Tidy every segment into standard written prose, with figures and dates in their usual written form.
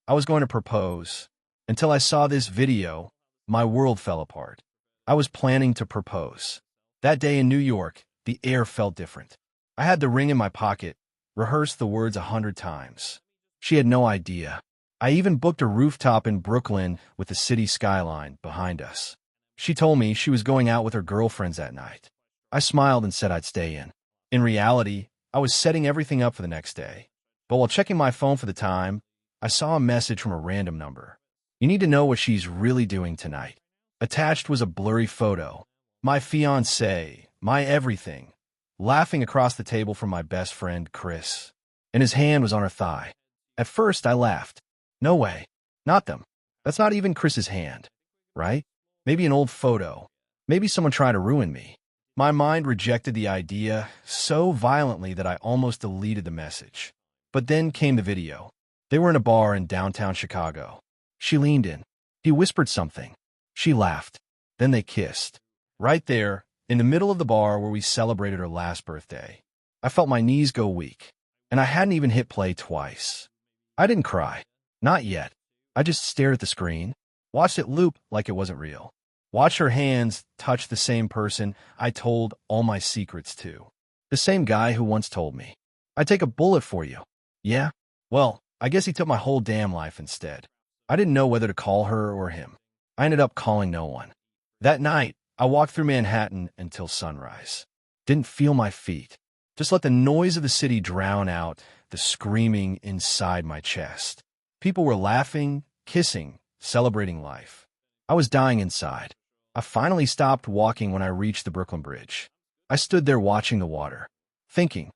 I was going to propose. Until I saw this video, my world fell apart. I was planning to propose. That day in New York, the air felt different. I had the ring in my pocket, rehearsed the words 100 times. She had no idea. I even booked a rooftop in Brooklyn with the city skyline behind us. She told me she was going out with her girlfriends that night. I smiled and said I'd stay in. In reality, I was setting everything up for the next day. But while checking my phone for the time, I saw a message from a random number. You need to know what she's really doing tonight. Attached was a blurry photo. My fiancé, my everything, laughing across the table from my best friend, Chris. And his hand was on her thigh. At first, I laughed. No way. Not them. That's not even Chris's hand. Right? Maybe an old photo. Maybe someone trying to ruin me. My mind rejected the idea so violently that I almost deleted the message. But then came the video. They were in a bar in downtown Chicago. She leaned in. He whispered something. She laughed. Then they kissed. Right there, in the middle of the bar where we celebrated her last birthday. I felt my knees go weak, and I hadn't even hit play twice. I didn't cry. Not yet. I just stared at the screen, watched it loop like it wasn't real. Watched her hands touch the same person I told all my secrets to. The same guy who once told me, "I'd take a bullet for you." Yeah? Well, I guess he took my whole damn life instead. I didn't know whether to call her or him. I ended up calling no one. That night, I walked through Manhattan until sunrise. Didn't feel my feet. Just let the noise of the city drown out the screaming inside my chest. People were laughing, kissing, celebrating life. I was dying inside. I finally stopped walking when I reached the Brooklyn Bridge. I stood there watching the water, thinking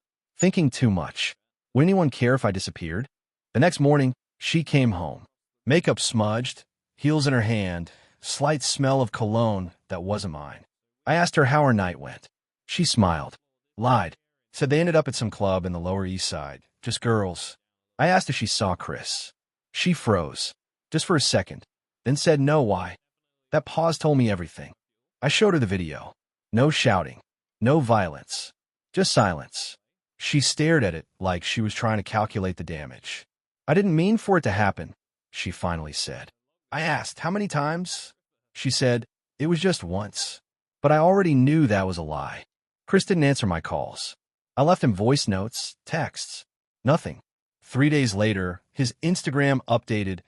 too much. Would anyone care if I disappeared? The next morning, she came home. Makeup smudged, heels in her hand, slight smell of cologne that wasn't mine. I asked her how her night went. She smiled, lied, said they ended up at some club in the Lower East Side, just girls. I asked if she saw Chris. She froze, just for a second, then said no. Why? That pause told me everything. I showed her the video. No shouting, no violence, just silence. She stared at it like she was trying to calculate the damage. I didn't mean for it to happen, she finally said. I asked, how many times? She said, it was just once. But I already knew that was a lie. Chris didn't answer my calls. I left him voice notes, texts, nothing. 3 days later, his Instagram updated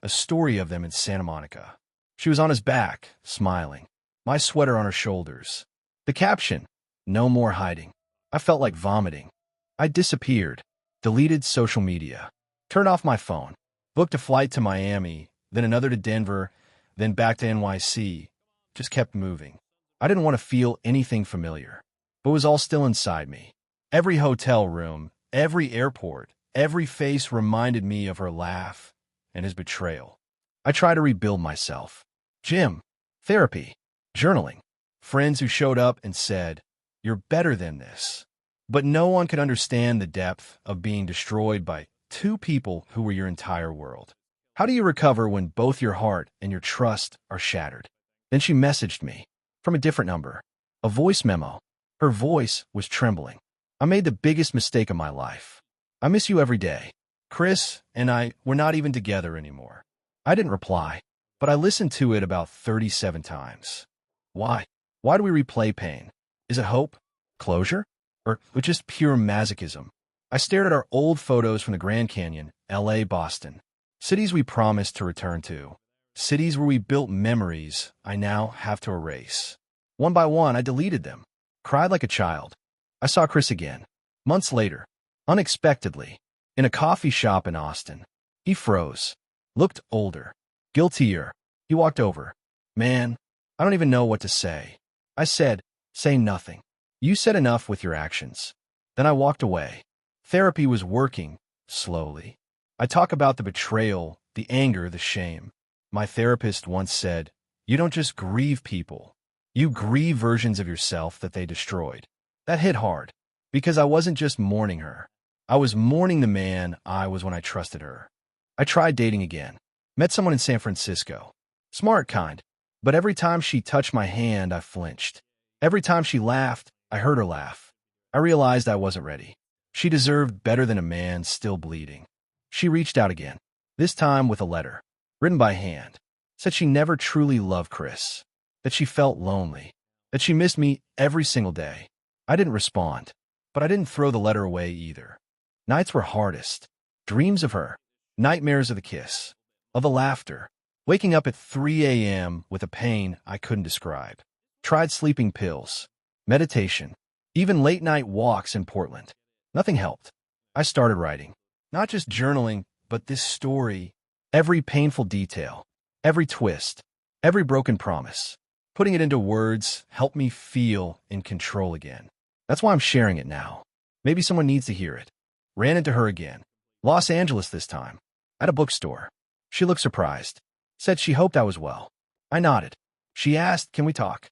a story of them in Santa Monica. She was on his back, smiling, my sweater on her shoulders. The caption, no more hiding. I felt like vomiting. I disappeared, deleted social media, turned off my phone, booked a flight to Miami, then another to Denver, then back to NYC. Just kept moving. I didn't want to feel anything familiar, but it was all still inside me. Every hotel room, every airport, every face reminded me of her laugh and his betrayal. I tried to rebuild myself. Gym, therapy, journaling, friends who showed up and said, "You're better than this." But no one could understand the depth of being destroyed by two people who were your entire world. How do you recover when both your heart and your trust are shattered? Then she messaged me from a different number, a voice memo. Her voice was trembling. I made the biggest mistake of my life. I miss you every day. Chris and I were not even together anymore. I didn't reply, but I listened to it about 37 times. Why? Why do we replay pain? Is it hope? Closure? Or just pure masochism? I stared at our old photos from the Grand Canyon, LA, Boston. Cities we promised to return to. Cities where we built memories I now have to erase. One by one, I deleted them. Cried like a child. I saw Chris again, months later, unexpectedly, in a coffee shop in Austin. He froze, looked older, guiltier. He walked over. Man, I don't even know what to say. I said, say nothing. You said enough with your actions. Then I walked away. Therapy was working, slowly. I talk about the betrayal, the anger, the shame. My therapist once said, you don't just grieve people. You grieve versions of yourself that they destroyed. That hit hard, because I wasn't just mourning her. I was mourning the man I was when I trusted her. I tried dating again. Met someone in San Francisco. Smart kind. But every time she touched my hand, I flinched. Every time she laughed, I heard her laugh. I realized I wasn't ready. She deserved better than a man still bleeding. She reached out again. this time with a letter, written by hand. Said she never truly loved Chris, that she felt lonely, that she missed me every single day. I didn't respond, but I didn't throw the letter away either. Nights were hardest. Dreams of her, nightmares of the kiss, of the laughter, waking up at 3 a.m. with a pain I couldn't describe. Tried sleeping pills, meditation, even late-night walks in Portland. Nothing helped. I started writing. Not just journaling, but this story. Every painful detail, every twist, every broken promise. Putting it into words helped me feel in control again. That's why I'm sharing it now. Maybe someone needs to hear it. Ran into her again. Los Angeles this time. At a bookstore. She looked surprised. Said she hoped I was well. I nodded. She asked, "Can we talk?"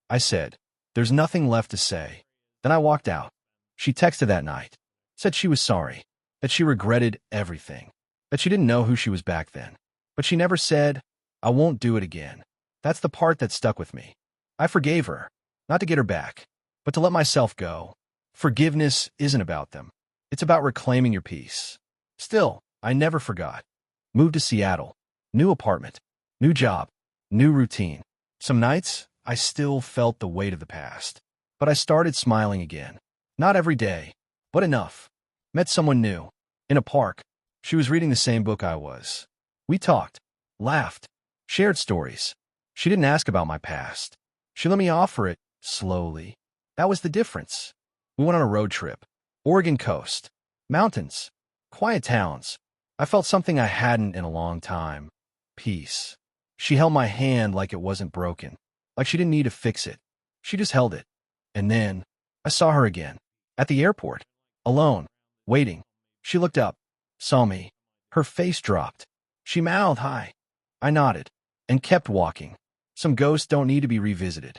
I said, "There's nothing left to say." Then I walked out. She texted that night. Said she was sorry. That she regretted everything. That she didn't know who she was back then. But she never said, "I won't do it again." That's the part that stuck with me. I forgave her. Not to get her back, but to let myself go. Forgiveness isn't about them. It's about reclaiming your peace. Still, I never forgot. Moved to Seattle. New apartment. New job. New routine. Some nights, I still felt the weight of the past. But I started smiling again. Not every day, but enough. Met someone new. In a park. She was reading the same book I was. We talked. Laughed. Shared stories. She didn't ask about my past. She let me offer it, slowly. That was the difference. We went on a road trip. Oregon coast. Mountains. Quiet towns. I felt something I hadn't in a long time. Peace. She held my hand like it wasn't broken. Like she didn't need to fix it. She just held it. And then, I saw her again. At the airport. Alone. Waiting. She looked up. Saw me. Her face dropped. She mouthed hi. I nodded. And kept walking. Some ghosts don't need to be revisited.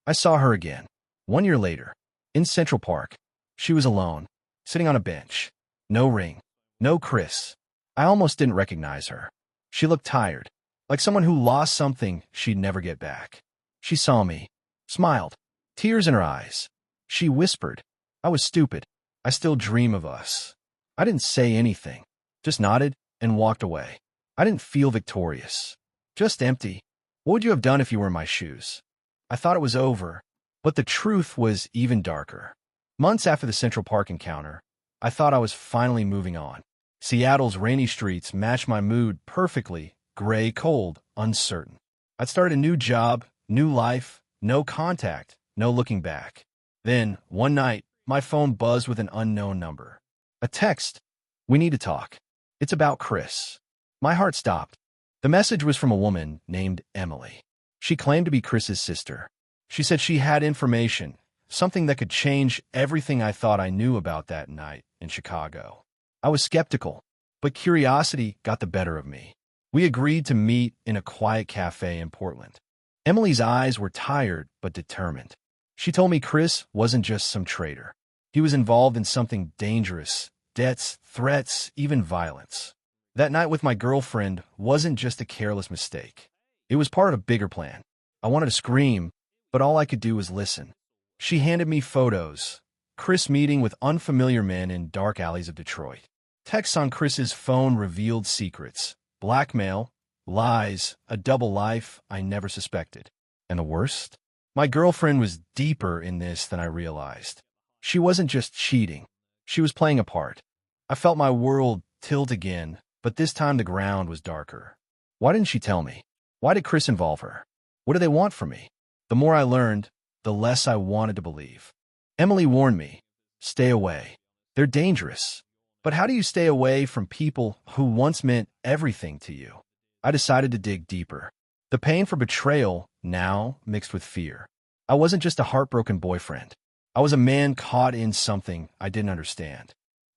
I saw her again. 1 year later. In Central Park. She was alone. Sitting on a bench. No ring. No Chris. I almost didn't recognize her. She looked tired. Like someone who lost something she'd never get back. She saw me. Smiled. Tears in her eyes. She whispered. I was stupid. I still dream of us. I didn't say anything. Just nodded and walked away. I didn't feel victorious. Just empty. What would you have done if you were in my shoes? I thought it was over, but the truth was even darker. Months after the Central Park encounter, I thought I was finally moving on. Seattle's rainy streets matched my mood perfectly, gray, cold, uncertain. I'd started a new job, new life, no contact, no looking back. Then, one night, my phone buzzed with an unknown number. A text. We need to talk. It's about Chris. My heart stopped. The message was from a woman named Emily. She claimed to be Chris's sister. She said she had information, something that could change everything I thought I knew about that night in Chicago. I was skeptical, but curiosity got the better of me. We agreed to meet in a quiet cafe in Portland. Emily's eyes were tired but determined. She told me Chris wasn't just some traitor. He was involved in something dangerous, debts, threats, even violence. That night with my girlfriend wasn't just a careless mistake. It was part of a bigger plan. I wanted to scream, but all I could do was listen. She handed me photos. Chris meeting with unfamiliar men in dark alleys of Detroit. Texts on Chris's phone revealed secrets. Blackmail, lies, a double life I never suspected. And the worst? My girlfriend was deeper in this than I realized. She wasn't just cheating. She was playing a part. I felt my world tilt again, but this time the ground was darker. Why didn't she tell me? Why did Chris involve her? What do they want from me? The more I learned, the less I wanted to believe. Emily warned me, stay away. They're dangerous. But how do you stay away from people who once meant everything to you? I decided to dig deeper. The pain for betrayal now mixed with fear. I wasn't just a heartbroken boyfriend. I was a man caught in something I didn't understand.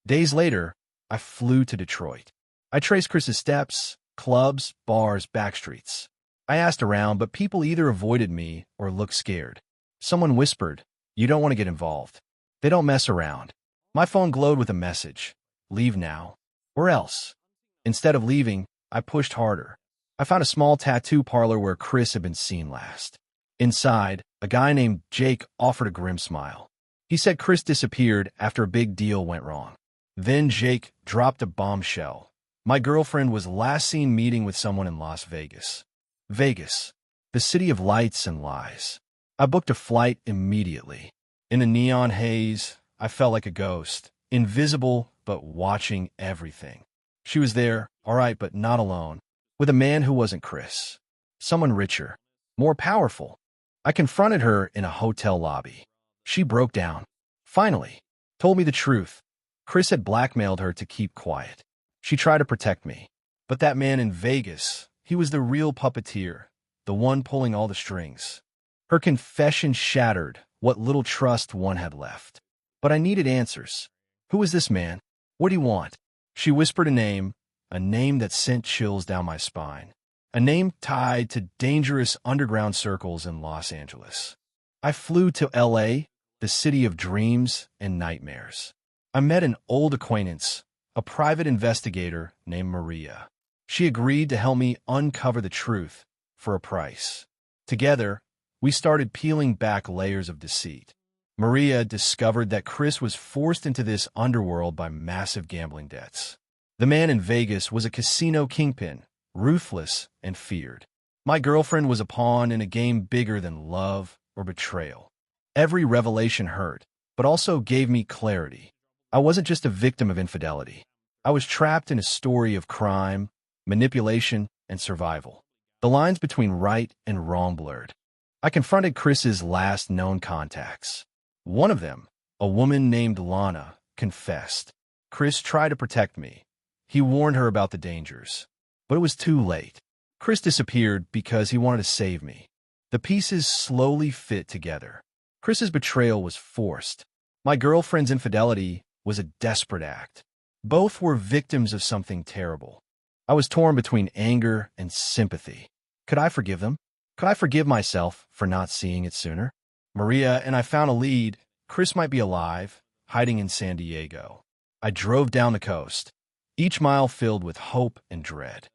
Days later, I flew to Detroit. I traced Chris's steps, clubs, bars, backstreets. I asked around, but people either avoided me or looked scared. Someone whispered, "You don't want to get involved. They don't mess around." My phone glowed with a message. Leave now, or else. Instead of leaving, I pushed harder. I found a small tattoo parlor where Chris had been seen last. Inside, a guy named Jake offered a grim smile. He said Chris disappeared after a big deal went wrong. Then Jake dropped a bombshell. My girlfriend was last seen meeting with someone in Las Vegas. Vegas, the city of lights and lies. I booked a flight immediately. In the neon haze, I felt like a ghost, invisible but watching everything. She was there, all right, but not alone, with a man who wasn't Chris. Someone richer, more powerful. I confronted her in a hotel lobby. She broke down. Finally, told me the truth. Chris had blackmailed her to keep quiet. She tried to protect me. But that man in Vegas, he was the real puppeteer, the one pulling all the strings. Her confession shattered what little trust one had left. But I needed answers. Who was this man? What did he want? She whispered a name that sent chills down my spine. A name tied to dangerous underground circles in Los Angeles. I flew to L.A., the city of dreams and nightmares. I met an old acquaintance, a private investigator named Maria. She agreed to help me uncover the truth for a price. Together, we started peeling back layers of deceit. Maria discovered that Chris was forced into this underworld by massive gambling debts. The man in Vegas was a casino kingpin, ruthless and feared. My girlfriend was a pawn in a game bigger than love or betrayal. Every revelation hurt, but also gave me clarity. I wasn't just a victim of infidelity. I was trapped in a story of crime, manipulation, and survival. The lines between right and wrong blurred. I confronted Chris's last known contacts. One of them, a woman named Lana, confessed. Chris tried to protect me. He warned her about the dangers. But it was too late. Chris disappeared because he wanted to save me. The pieces slowly fit together. Chris's betrayal was forced. My girlfriend's infidelity was a desperate act. Both were victims of something terrible. I was torn between anger and sympathy. Could I forgive them? Could I forgive myself for not seeing it sooner? Maria and I found a lead. Chris might be alive, hiding in San Diego. I drove down the coast, each mile filled with hope and dread.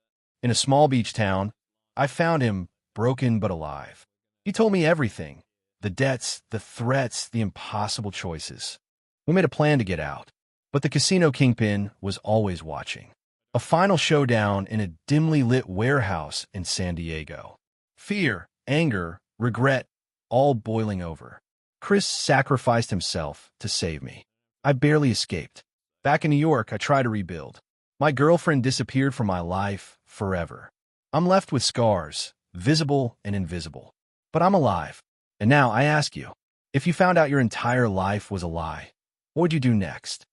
In a small beach town, I found him broken but alive. He told me everything. The debts, the threats, the impossible choices. We made a plan to get out, but the casino kingpin was always watching. A final showdown in a dimly lit warehouse in San Diego. Fear, anger, regret, all boiling over. Chris sacrificed himself to save me. I barely escaped. Back in New York, I tried to rebuild. My girlfriend disappeared from my life forever. I'm left with scars, visible and invisible. But I'm alive. And now I ask you, if you found out your entire life was a lie, what would you do next?